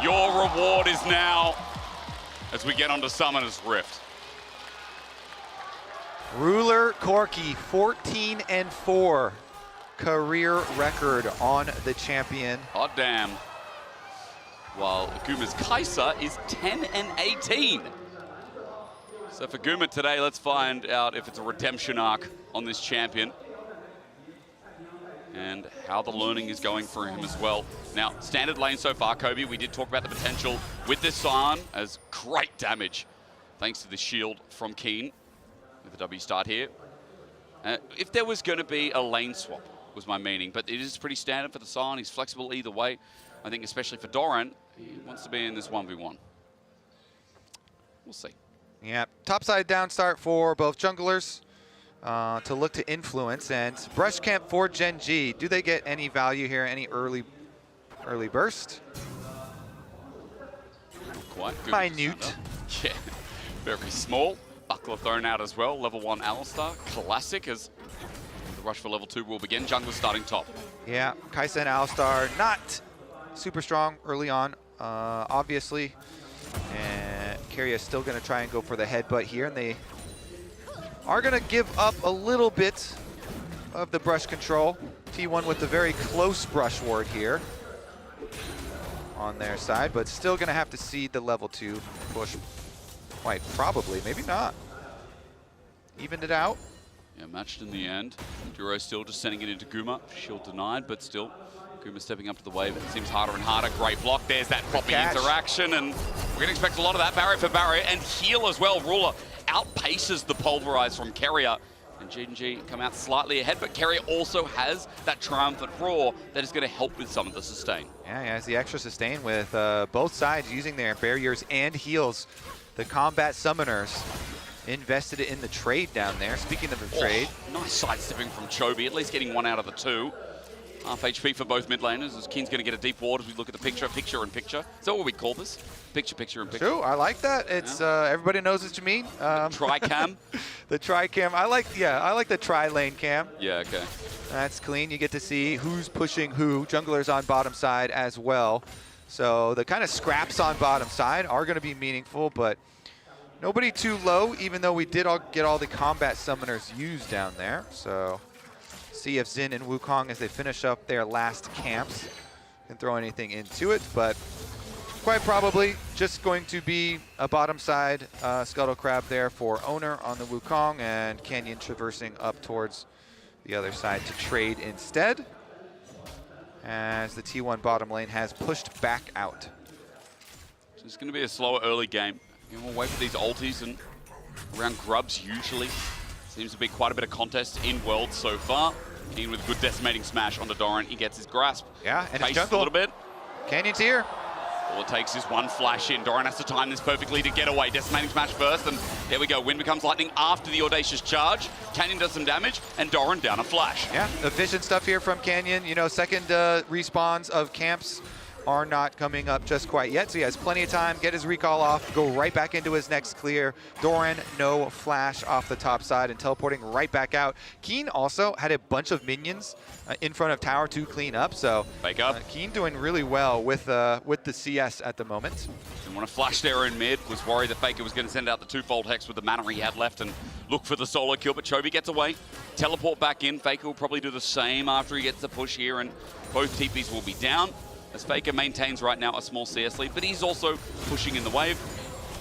Your reward is now as we get onto Summoner's Rift. Ruler Corki, 14-4 career record on the champion. Hot damn. While Guma's Kai'Sa is 10-18. So for Guma today, let's find out if it's a redemption arc on this champion and how the learning is going for him as well. Now, standard lane so far, Kobe, we did talk about the potential with this Scion as great damage thanks to the shield from Keen with the W start here. If there was going to be a lane swap, was my meaning, but it is pretty standard for the Scion. He's flexible either way. I think especially for Doran, he wants to be in this 1v1. We'll see. Yeah, topside down start for both junglers to look to influence. And Brush Camp for Gen G, do they get any value here, any early burst? Quite good. Minute. Yeah, very small. Buckler thrown out as well. Level 1 Alistar, classic as the rush for level 2 will begin. Jungler starting top. Yeah, Kai'Sa and Alistar not super strong early on, obviously. And Keria is still going to try and go for the headbutt here, and they are going to give up a little bit of the brush control. T1 with the very close brush ward here on their side, but still going to have to cede the level 2 push. Quite probably, maybe not. Evened it out. Yeah, matched in the end. Duro still just sending it into Guma. Shield denied, but still Guma stepping up to the wave. It seems harder and harder. Great block. There's that poppy interaction, and we're going to expect a lot of that. Barrier for barrier, and heal as well. Ruler outpaces the pulverize from Keria, and G&G come out slightly ahead, but Keria also has that triumphant roar that is going to help with some of the sustain. Yeah, he has the extra sustain with both sides using their barriers and heals. The combat summoners invested in the trade down there. Speaking of the trade. Nice sidestepping from Chovy, at least getting one out of the two. Half HP for both mid laners, as Keen's going to get a deep ward as we look at the picture-in-picture. Is that what we call this? Picture-in-picture. True, I like that. It's everybody knows what you mean. Tri-cam? The tri-cam. I like the tri-lane cam. Yeah, okay. That's clean. You get to see who's pushing who. Junglers on bottom side as well. So the kind of scraps on bottom side are going to be meaningful, but nobody too low, even though we did get all the combat summoners used down there. So see if Xin and Wukong, as they finish up their last camps, can throw anything into it, but quite probably just going to be a bottom side Scuttle Crab there for Owner on the Wukong, and Canyon traversing up towards the other side to trade instead, as the T1 bottom lane has pushed back out. So it's going to be a slower early game. We'll wait for these ultis, and around Grubs usually. Seems to be quite a bit of contest in World so far. Keen with a good decimating smash onto Doran. He gets his grasp. Yeah, and his a little bit. Canyon's here. All it takes is one flash in. Doran has to time this perfectly to get away. Decimating smash first, and there we go. Wind becomes lightning after the audacious charge. Canyon does some damage, and Doran down a flash. Yeah, efficient stuff here from Canyon. You know, second respawns of camps are not coming up just quite yet, so he has plenty of time, get his recall off, go right back into his next clear. Doran, no flash off the top side and teleporting right back out. Keen also had a bunch of minions in front of tower to clean up, so Keen doing really well with the CS at the moment. Didn't want to flash there in mid, was worried that Faker was going to send out the twofold hex with the mana he had left and look for the solo kill, but Chovy gets away, teleport back in. Faker will probably do the same after he gets the push here, and both TPs will be down, as Faker maintains right now a small CS lead, but he's also pushing in the wave.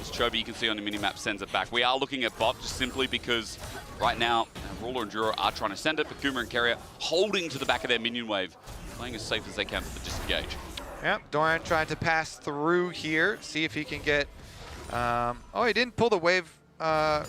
As Chovy, you can see on the minimap, sends it back. We are looking at bot just simply because right now, Ruler and Duro are trying to send it, but Guma and Keria holding to the back of their minion wave, playing as safe as they can for the disengage. Yeah, Doran trying to pass through here, see if he can get... oh, he didn't pull the wave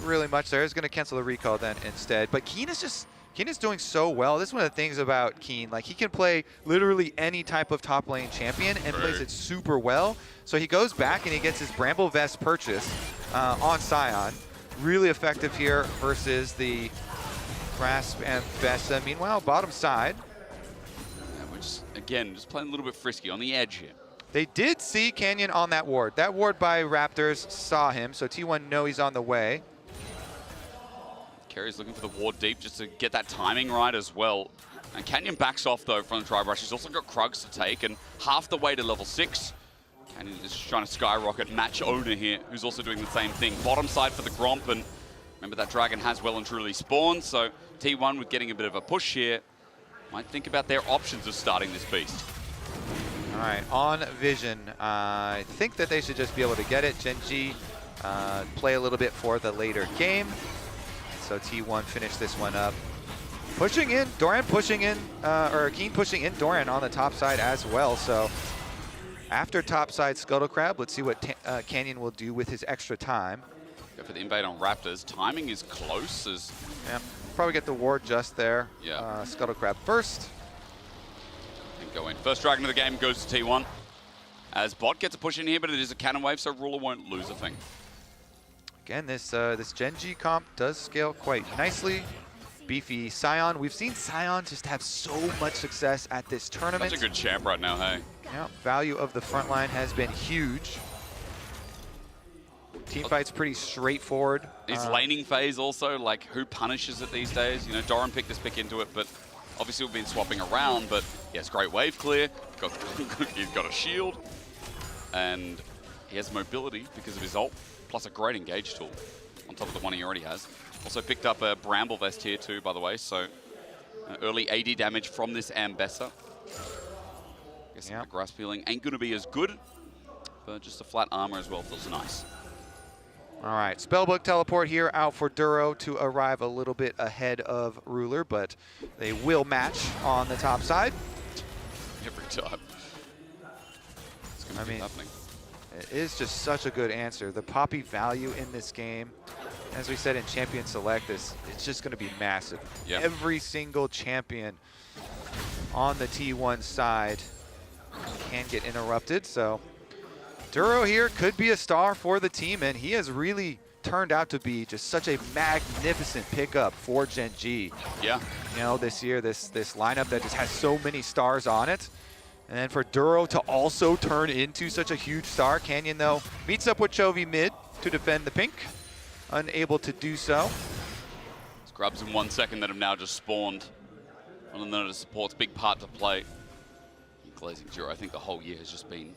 really much there. He's going to cancel the recall then instead. But Keen is doing so well. This is one of the things about Keen. Like, he can play literally any type of top lane champion and plays it super well. So he goes back and he gets his Bramble Vest purchase on Scion. Really effective here versus the Grasp and Vesta. Meanwhile, bottom side. Yeah, which, again, just playing a little bit frisky on the edge here. They did see Canyon on that ward. That ward by Raptors saw him, so T1 know he's on the way. Keria's looking for the ward deep just to get that timing right as well. And Canyon backs off though from the dry brush. He's also got Krugs to take, and half the way to level 6. And he's just trying to skyrocket match owner here, who's also doing the same thing. Bottom side for the Gromp, and remember that Dragon has well and truly spawned, so T1 with getting a bit of a push here might think about their options of starting this beast. All right, on Vision, I think that they should just be able to get it. Gen G play a little bit for the later game. So T1 finish this one up. Pushing in, Doran pushing in, or Keen pushing in Doran on the top side as well. So after top side Scuttle Crab, let's see what Canyon will do with his extra time. Go for the invade on Raptors. Timing is close as... Yeah, probably get the ward just there. Yeah. Scuttle Crab first. And go in. First Dragon of the game goes to T1. As Bot gets a push in here, but it is a cannon wave, so Ruler won't lose a thing. Again, this Gen G comp does scale quite nicely. Beefy Sion. We've seen Sion just have so much success at this tournament. Such a good champ right now, hey? Yeah, value of the front line has been huge. Teamfight's pretty straightforward. His laning phase also, like, who punishes it these days? You know, Doran picked this pick into it, but obviously we've been swapping around, but he has great wave clear, he's got a shield, and he has mobility because of his ult, plus a great engage tool on top of the one he already has. Also picked up a Bramble Vest here too, by the way, so early AD damage from this Ambessa. Guess the Grasp healing ain't gonna be as good, but just the flat armor as well feels nice. All right, Spellbook teleport here out for Duro to arrive a little bit ahead of Ruler, but they will match on the top side. Every time. It's gonna be happening. It is just such a good answer. The Poppy value in this game, as we said in Champion Select, it's just going to be massive. Yeah. Every single champion on the T1 side can get interrupted. So Duro here could be a star for the team, and he has really turned out to be just such a magnificent pickup for Gen G. Yeah. You know, this year, this lineup that just has so many stars on it. And then for Duro to also turn into such a huge star. Canyon, though, meets up with Chovy mid to defend the pink. Unable to do so. Grubs in 1 second that have now just spawned. One of the support's big part to play. Glazing Duro, I think the whole year has just been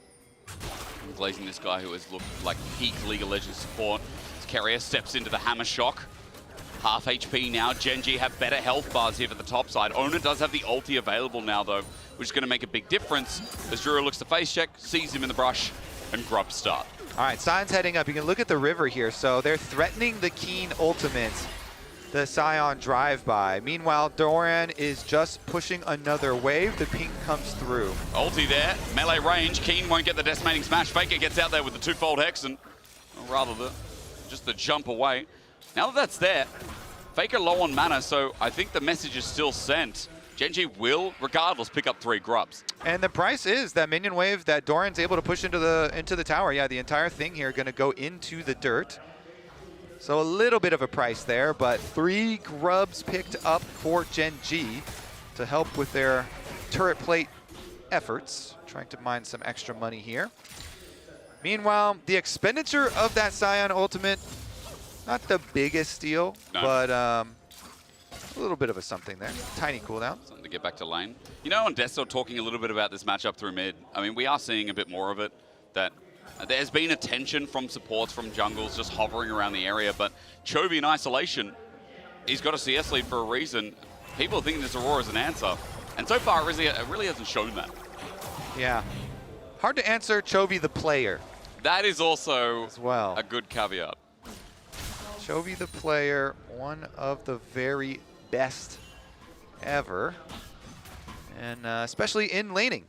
glazing this guy who has looked like peak League of Legends support. As Keria steps into the Hammer Shock. Half HP now. Gen G have better health bars here for the top side. Owner does have the ulti available now, though, which is going to make a big difference. As Duro looks to face check, sees him in the brush, and Grubs start. All right, Sion's heading up. You can look at the river here. So they're threatening the Keen ultimate, the Sion drive-by. Meanwhile, Doran is just pushing another wave. The ping comes through. Ulti there, melee range. Keen won't get the decimating smash. Faker gets out there with the twofold hex, and or rather just the jump away. Now that that's there, Faker low on mana, so I think the message is still sent. Gen G will, regardless, pick up 3 Grubs. And the price is that minion wave that Doran's able to push into the tower. Yeah, the entire thing here going to go into the dirt. So a little bit of a price there, but 3 Grubs picked up for Gen G to help with their turret plate efforts. Trying to mine some extra money here. Meanwhile, the expenditure of that Sion ultimate, not the biggest steal, no. but a little bit of a something there. Tiny cooldown. Something to get back to lane. You know, on Desto talking a little bit about this matchup through mid, I mean, we are seeing a bit more of it, that there's been attention from supports, from jungles just hovering around the area, but Chovy in isolation, he's got a CS lead for a reason. People are thinking this Aurora is an answer, and so far it really hasn't shown that. Yeah. Hard to answer Chovy the player. That is also as well a good caveat. Chovy the player, one of the very best ever, and especially in laning.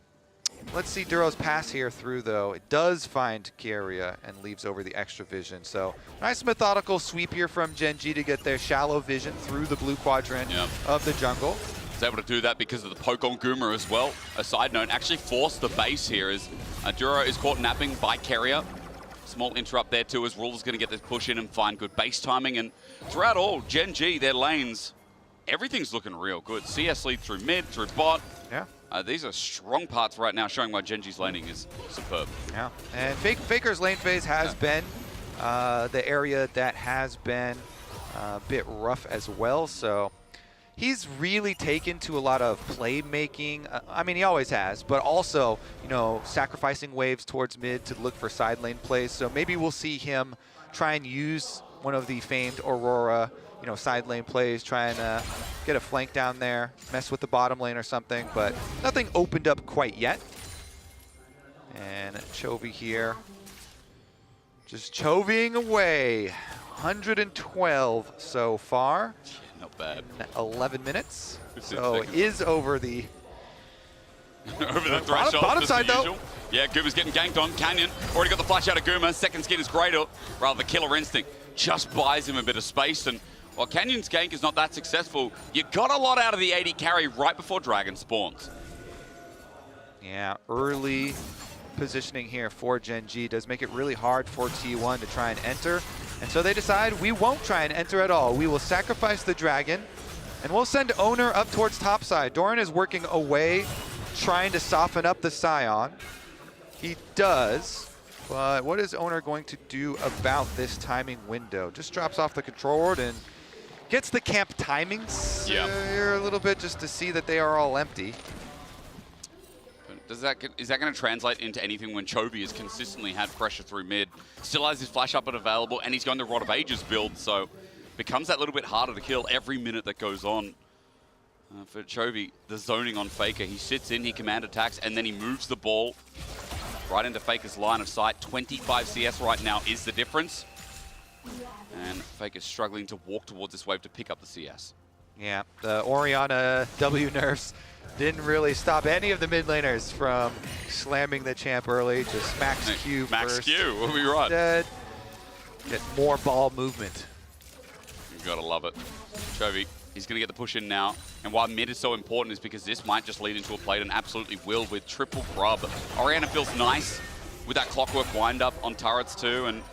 Let's see Duro's pass here through, though. It does find Keria and leaves over the extra vision. So nice methodical sweep here from Gen G to get their shallow vision through the blue quadrant of the jungle. He's able to do that because of the poke on Guma as well. A side note, actually forced the base here as Duro is caught napping by Keria. Small interrupt there too as Ruler's going to get this push in and find good base timing. And throughout all, Gen G, their lanes, everything's looking real good. CS lead through mid, through bot. Yeah. These are strong parts right now, showing why Gen G's laning is superb. Yeah, and Faker's lane phase has been the area that has been a bit rough as well. So he's really taken to a lot of playmaking. I mean, he always has, but also, you know, sacrificing waves towards mid to look for side lane plays. So maybe we'll see him try and use one of the famed Aurora, you know, side lane plays, try and get a flank down there, mess with the bottom lane or something, but nothing opened up quite yet. And Chovy here, just Chovying away. 112 so far. Not bad. 11 minutes. 15 so seconds. is over the over the threshold. Bottom just side the though. usual. Yeah, Guma's getting ganked on. Canyon already got the flash out of Guma. Second skin is greater. Rather, the killer instinct just buys him a bit of space. And while Canyon's gank is not that successful, you got a lot out of the 80 carry right before Dragon spawns. Yeah, early positioning here for Gen G does make it really hard for T1 to try and enter. And so they decide we won't try and enter at all. We will sacrifice the dragon and we'll send Owner up towards topside. Doran is working away, trying to soften up the Scion. He does, but what is Owner going to do about this timing window? Just drops off the control ward and gets the camp timings here a little bit just to see that they are all empty. Is that going to translate into anything when Chovy has consistently had pressure through mid, still has his flash up and available, and he's going the Rod of Ages build, so becomes that little bit harder to kill every minute that goes on. For Chovy, the zoning on Faker, he sits in, he command attacks, and then he moves the ball right into Faker's line of sight. 25 CS right now is the difference. And Faker's struggling to walk towards this wave to pick up the CS. Yeah, the Orianna W nerfs didn't really stop any of the mid laners from slamming the champ early. Just max Q Max first. Q, we'll be right. Get more ball movement. You gotta love it. Chovy, he's gonna get the push in now. And why mid is so important is because this might just lead into a plate and absolutely will with triple grub. Orianna feels nice with that clockwork wind up on turrets too. And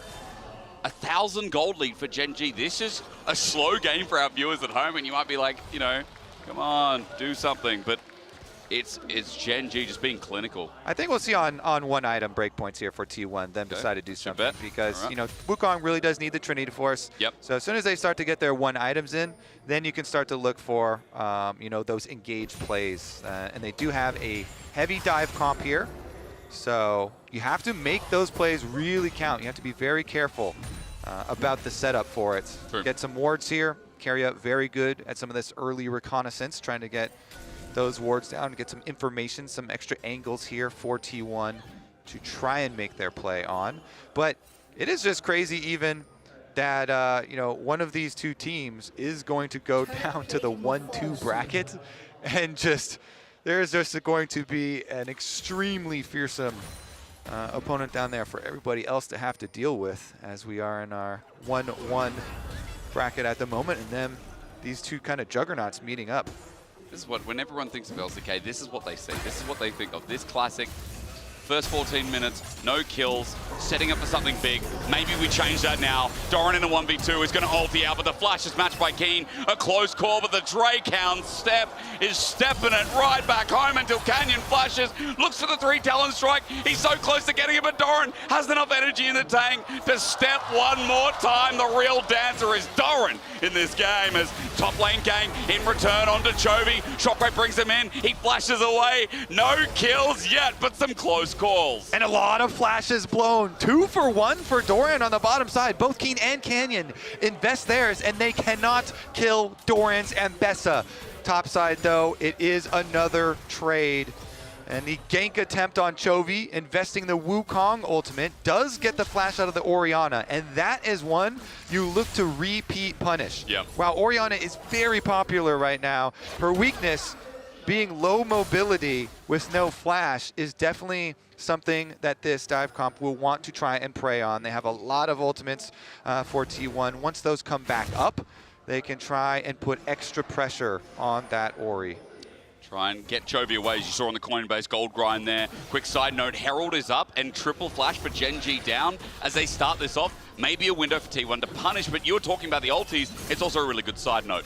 1,000 gold lead for Gen G. This is a slow game for our viewers at home, and you might be like, you know, come on, do something. But it's Gen G just being clinical. I think we'll see on one item breakpoints here for T1, then decide to do something. Because, you know, Wukong really does need the Trinity Force. Yep. So as soon as they start to get their one items in, then you can start to look for, you know, those engaged plays. And they do have a heavy dive comp here. So you have to make those plays really count. You have to be very careful about the setup for it. True. Get some wards here. Carry up very good at some of this early reconnaissance, trying to get those wards down, get some information, some extra angles here for T1 to try and make their play on. But it is just crazy even that, you know, one of these two teams is going to go down to the 1-2 bracket and just... There's just going to be an extremely fearsome opponent down there for everybody else to have to deal with, as we are in our 1-1 bracket at the moment, and then these two kind of juggernauts meeting up. This is what, when everyone thinks of LCK, this is what they see. This is what they think of. This classic, first 14 minutes, no kills, setting up for something big. Maybe we change that now. Doran in a 1v2 is going to ulti out, but the flash is matched by Keen. A close call, but the Drakehound Step is stepping it right back home until Canyon flashes. Looks for the 3 Talon Strike. He's so close to getting it, but Doran has enough energy in the tank to step one more time. The real dancer is Doran in this game as top lane gang in return onto Chovy. Shockwave brings him in. He flashes away. No kills yet, but some close calls. And a lot of flashes blown. 2 for 1 for Doran on the bottom side. Both Keen and Canyon invest theirs, and they cannot kill Doran's Ambessa. Top side, though, it is another trade. And the gank attempt on Chovy, investing the Wukong ultimate, does get the flash out of the Orianna, and that is one you look to repeat punish. Yep. While Orianna is very popular right now, her weakness being low mobility with no flash is definitely something that this dive comp will want to try and prey on. They have a lot of ultimates for T1. Once those come back up, they can try and put extra pressure on that Ori. Try and get Chovy away, as you saw on the Coinbase gold grind there. Quick side note, Herald is up and triple flash for Gen G down as they start this off. Maybe a window for T1 to punish, but you were talking about the ultis. It's also a really good side note.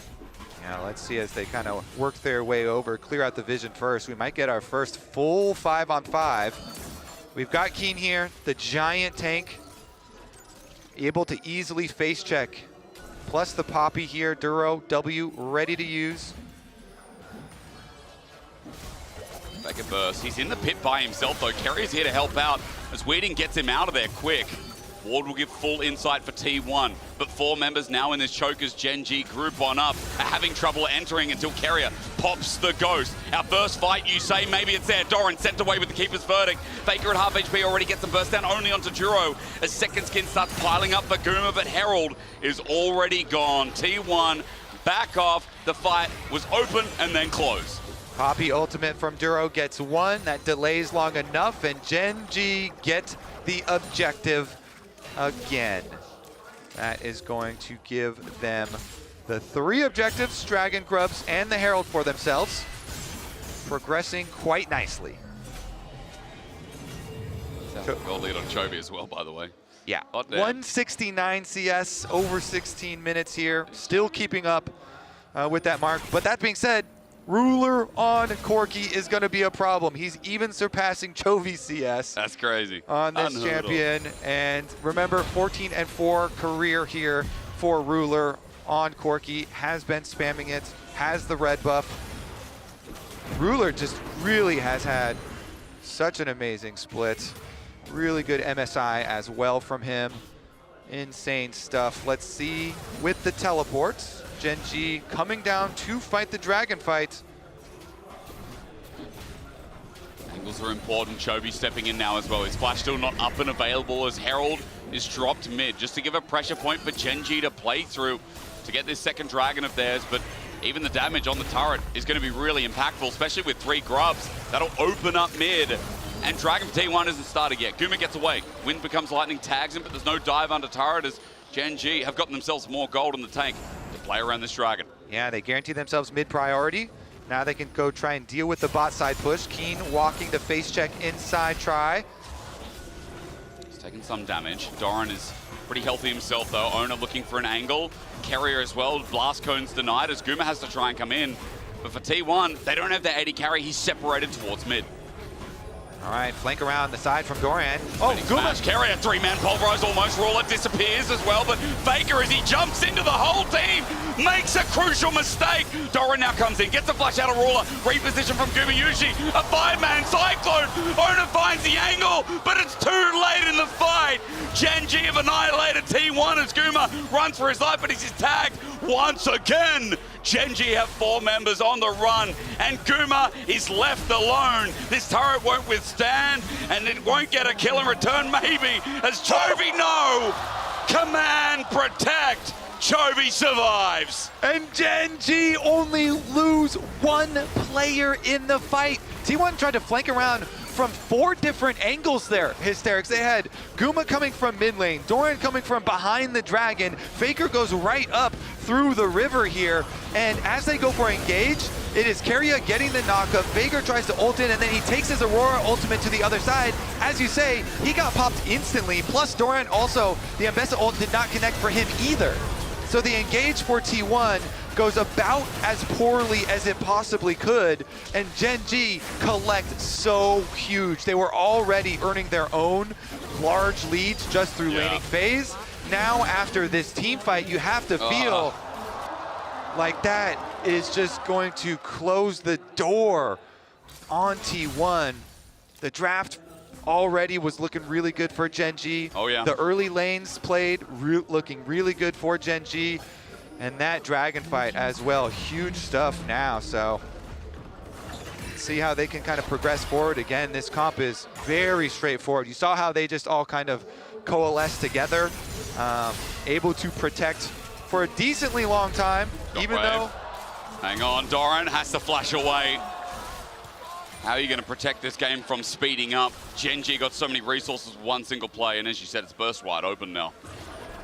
Yeah, let's see as they kind of work their way over, clear out the vision first. We might get our first full 5-on-5. We've got Keen here, the giant tank, able to easily face check. Plus the Poppy here, Duro, W, ready to use. Faker burst. He's in the pit by himself, though. Kerry's here to help out as Weeding gets him out of there quick. Ward will give full insight for T1, but 4 members now in this Chokers Gen G group on up are having trouble entering until Carrier pops the ghost. Our first fight, you say, maybe it's there. Doran sent away with the Keeper's Verdict. Faker at half HP already gets the burst down only onto Duro as Second Skin starts piling up for Guma, but Herald is already gone. T1 back off. The fight was open and then closed. Poppy ultimate from Duro gets 1. That delays long enough, and Gen G get the objective again. That is going to give them the 3 objectives, Dragon Grubs and the Herald for themselves, progressing quite nicely. Goal lead on Chovy as well, by the way. Yeah, Hot damn. 169 CS, over 16 minutes here, still keeping up with that mark. But that being said, Ruler on Corki is going to be a problem. He's even surpassing Chovy CS. That's crazy. On this champion. And remember, 14-4 career here for Ruler on Corki. Has been spamming it, has the red buff. Ruler just really has had such an amazing split. Really good MSI as well from him. Insane stuff. Let's see with the teleports. Gen G coming down to fight the dragon fight. Angles are important. Chovy stepping in now as well. His flash still not up and available as Herald is dropped mid, just to give a pressure point for Gen G to play through to get this second dragon of theirs. But even the damage on the turret is going to be really impactful, especially with 3 grubs. That'll open up mid. And Dragon for T1 isn't started yet. Guma gets away. Wind becomes lightning, tags him, but there's no dive under turret as Gen G have gotten themselves more gold in the tank to play around this dragon. Yeah, they guarantee themselves mid priority. Now they can go try and deal with the bot side push. Keen walking the face check inside try. He's taking some damage. Doran is pretty healthy himself though. Owner looking for an angle. Carrier as well. Blast cones denied as Guma has to try and come in. But for T1, they don't have their 80 carry. He's separated towards mid. All right, flank around the side from Doran. Oh, Guma. Carrier, 3-man pulverize almost. Ruler disappears as well, but Faker, as he jumps into the whole team, makes a crucial mistake. Doran now comes in, gets a flash out of Ruler. Reposition from Gumayushi. A 5-man cyclone. Owner finds the angle, but it's too late in the fight. Gen G have annihilated T1 as Guma runs for his life, but he's tagged once again. Gen G have 4 members on the run, and Guma is left alone. This turret won't withstand, and it won't get a kill in return, maybe, as Chovy, no! Command, protect! Chovy survives! And Gen G only lose 1 player in the fight. T1 tried to flank around from 4 different angles there, Hysterics. They had Guma coming from mid lane, Doran coming from behind the dragon, Faker goes right up through the river here, and as they go for engage, it is Keria getting the knockup. Faker tries to ult in, and then he takes his Aurora ultimate to the other side. As you say, he got popped instantly, plus Doran also, the Ambessa ult did not connect for him either. So the engage for T1 goes about as poorly as it possibly could, and Gen G collect so huge. They were already earning their own large leads just through laning phase. Now after this team fight, you have to feel like that is just going to close the door on T1. The draft already was looking really good for Gen G. Oh yeah. The early lanes played looking really good for Gen G. And that dragon fight as well, huge stuff now. So see how they can kind of progress forward. Again, this comp is very straightforward. You saw how they just all kind of coalesce together, able to protect for a decently long time, even though... Hang on, Doran has to flash away. How are you going to protect this game from speeding up? Gen G got so many resources with 1 single play, and as you said, it's burst wide open now.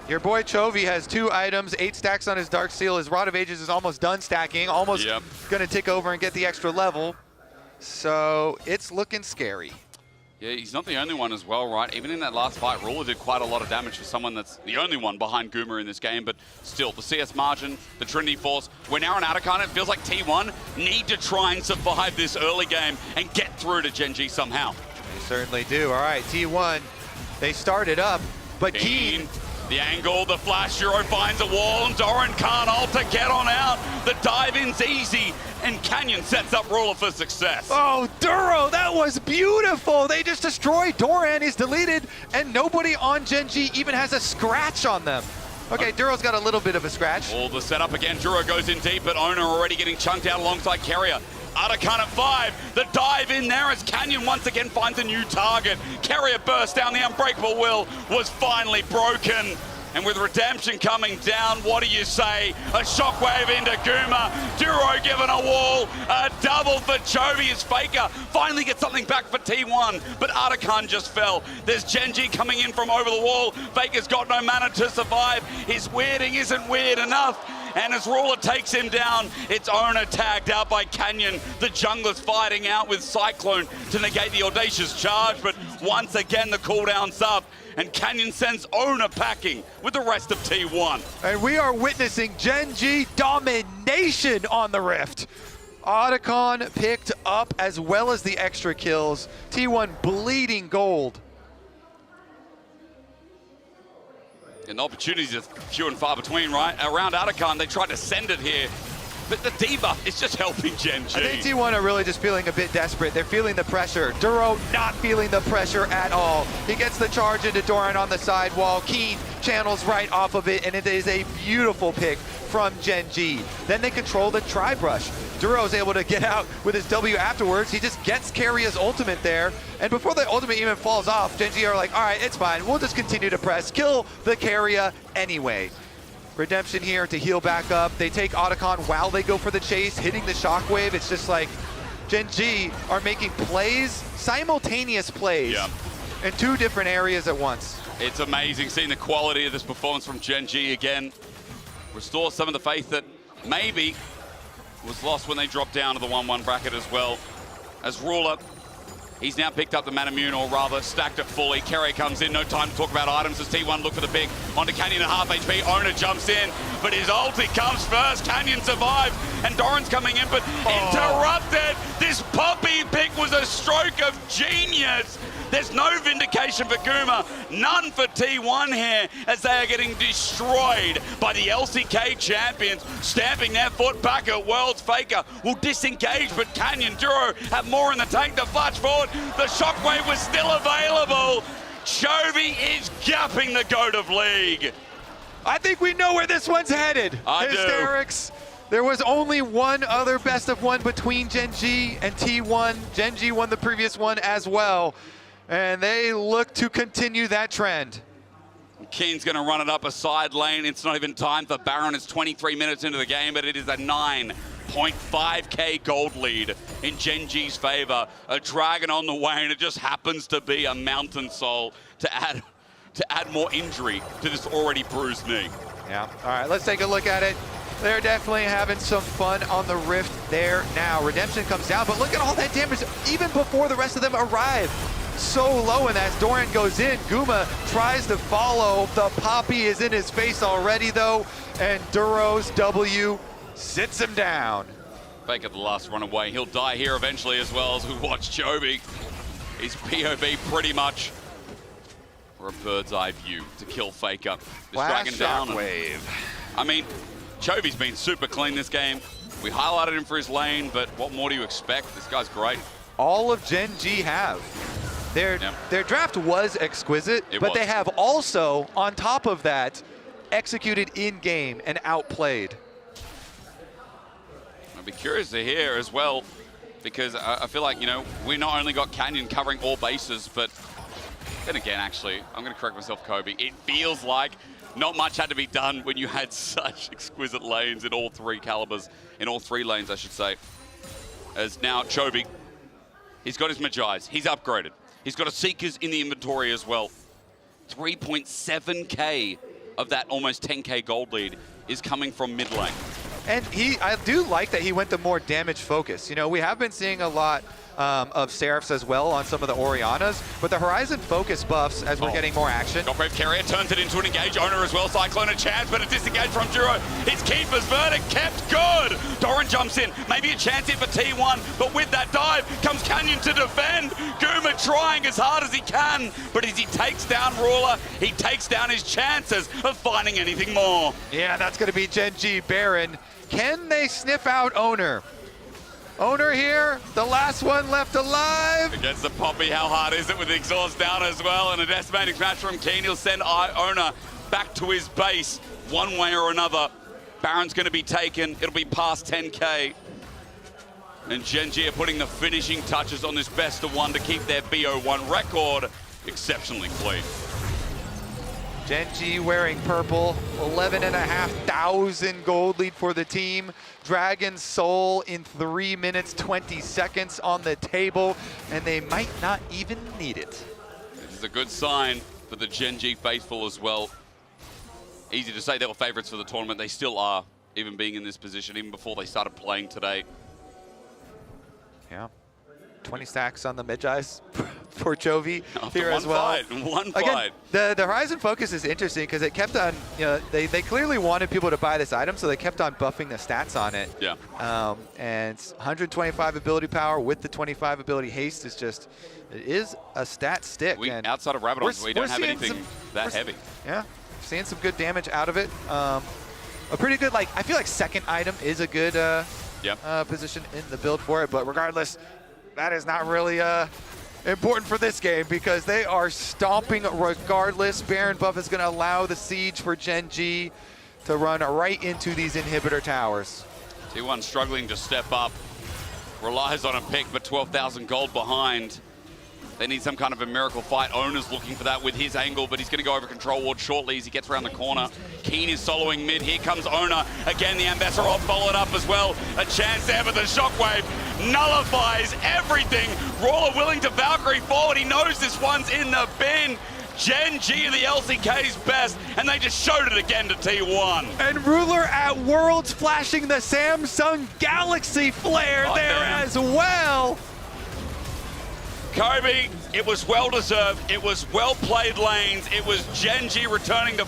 Your boy Chovy has 2 items, 8 stacks on his Dark Seal. His Rod of Ages is almost done stacking, almost going to tick over and get the extra level. So it's looking scary. Yeah, he's not the only one as well, right? Even in that last fight, Ruler did quite a lot of damage for someone that's the only one behind Guma in this game, but still, the CS margin, the Trinity Force, we're now on Atacant. It feels like T1 need to try and survive this early game and get through to Gen G somehow. They certainly do. All right, T1, they started up, but Keen The angle, the flash, Duro finds a wall, and Doran can't ult to get on out. The dive-in's easy, and Canyon sets up Ruler for success. Oh, Duro, that was beautiful. They just destroyed Doran. He's deleted, and nobody on Gen G even has a scratch on them. Okay, Duro's got a little bit of a scratch. All the setup again. Duro goes in deep, but Owner already getting chunked out alongside Keria. Otacon at 5. The dive in there as Canyon once again finds a new target. Keria burst down. The unbreakable will was finally broken. And with Redemption coming down, what do you say? A shockwave into Guma. Duro given a wall. A double for Chovy as Faker finally gets something back for T1. But Otacon just fell. There's Gen G coming in from over the wall. Faker's got no mana to survive. His weirding isn't weird enough. And as Ruler takes him down, it's Owner tagged out by Canyon. The jungler's fighting out with Cyclone to negate the audacious charge. But once again, the cooldown's up. And Canyon sends Owner packing with the rest of T1. And we are witnessing Gen G domination on the Rift. Otacon picked up as well as the extra kills. T1 bleeding gold. And the opportunities are few and far between, right? Around Otacon, they tried to send it here. But the D.Va is just helping Gen G. I think T1 are really just feeling a bit desperate. They're feeling the pressure. Duro not feeling the pressure at all. He gets the charge into Doran on the sidewall. Keen channels right off of it, and it is a beautiful pick from Gen G. Then they control the tri-brush. Duro's able to get out with his W afterwards. He just gets Keria's ultimate there. And before the ultimate even falls off, Gen G are like, all right, it's fine. We'll just continue to press. Kill the Keria anyway. Redemption here to heal back up. They take Otacon while they go for the chase, hitting the shockwave. It's just like Gen G are making plays, simultaneous plays, in 2 different areas at once. It's amazing seeing the quality of this performance from Gen G again. Restore some of the faith that maybe was lost when they dropped down to the 1-1 bracket as well. As Ruler, he's now picked up the Manamune, or rather stacked it fully. Keria comes in, no time to talk about items as T1 look for the pick. Onto Canyon at half HP, Owner jumps in, but his ulti comes first. Canyon survived, and Doran's coming in, but interrupted. This Poppy pick was a stroke of genius. There's no vindication for Guma, none for T1 here, as they are getting destroyed by the LCK champions, stamping their foot back at Worlds. Faker will disengage, but Canyon, Duro have more in the tank. The flash forward, the shockwave was still available. Chovy is gapping the GOAT of League. I think we know where this one's headed. I do. Hysterics. There was only one other best of one between Gen G and T1. Gen G won the previous one as well. And they look to continue that trend. Keen's going to run it up a side lane. It's not even time for Baron. It's 23 minutes into the game, but it is a 9.5k gold lead in Gen G's favor. A dragon on the way, and it just happens to be a Mountain Soul to add more injury to this already bruised knee. Yeah. All right, let's take a look at it. They're definitely having some fun on the Rift there now. Redemption comes down, but look at all that damage even before the rest of them arrive. So low, and as Doran goes in, Guma tries to follow. The Poppy is in his face already, though, and Duro's W sits him down. Faker the last runaway. He'll die here eventually as well as we watch Chovy. His POV pretty much for a bird's eye view to kill Faker. This dragon down. Shockwave. I mean, Chovy's been super clean this game. We highlighted him for his lane, but what more do you expect? This guy's great. All of Gen G have. Their draft was exquisite, but they have also, on top of that, executed in-game and outplayed. I'd be curious to hear as well, because I feel like, you know, we not only got Canyon covering all bases, but then again, actually, I'm going to correct myself, Kobe. It feels like not much had to be done when you had such exquisite lanes in all 3 calibers, in all 3 lanes, I should say. As now Chovy, he's got his Magi's, he's upgraded. He's got a Seekers in the inventory as well. 3.7k of that almost 10k gold lead is coming from mid lane. And I do like that he went the more damage focus. You know, we have been seeing a lot of Seraphs as well on some of the Orianas, but the Horizon focus buffs as we're getting more action. Got Brave Carrier, turns it into an engage owner as well. Cyclone a chance, but a disengage from Duro. It's Keeper's verdict, kept good. Doran jumps in, maybe a chance here for T1, but with that dive comes Canyon to defend. Guma trying as hard as he can, but as he takes down Ruler, he takes down his chances of finding anything more. Yeah, that's going to be Gen G Baron. Can they sniff out Owner? Owner here, the last one left alive. Against the Poppy, how hard is it with the exhaust down as well? And a decimating smash from Keen. He'll send Owner back to his base one way or another. Baron's going to be taken. It'll be past 10K. And Gen G are putting the finishing touches on this best of one to keep their BO1 record exceptionally clean. Gen G wearing purple, 11,500 gold lead for the team. Dragon Soul in 3 minutes, 20 seconds on the table, and they might not even need it. This is a good sign for the Gen G faithful as well. Easy to say they were favorites for the tournament. They still are, even being in this position, even before they started playing today. Yeah. 20 stacks on the Medjais for Chovy After here one as well. One Again, fight. the Horizon focus is interesting because it kept on, they clearly wanted people to buy this item, so they kept on buffing the stats on it. Yeah. And 125 ability power with the 25 ability haste is just, it is a stat stick. And outside of Rabadon, we don't have anything that heavy. Yeah, seeing some good damage out of it. A pretty good, I feel like second item is a good position in the build for it, but regardless, that is not really important for this game because they are stomping regardless. Baron buff is going to allow the siege for Gen G to run right into these inhibitor towers. T1 struggling to step up, relies on a pick, but 12,000 gold behind. They need some kind of a miracle fight. Owner's looking for that with his angle, but he's going to go over control ward shortly as he gets around the corner. Keen is soloing mid. Here comes Owner. Again, the Ambassador all followed up as well. A chance there, but the Shockwave nullifies everything. Roller willing to Valkyrie forward. He knows this one's in the bin. Gen G are the LCK's best, and they just showed it again to T1. And Ruler at Worlds flashing the Samsung Galaxy flare there as well. Kobe, it was well deserved. It was well played lanes. It was Gen G returning to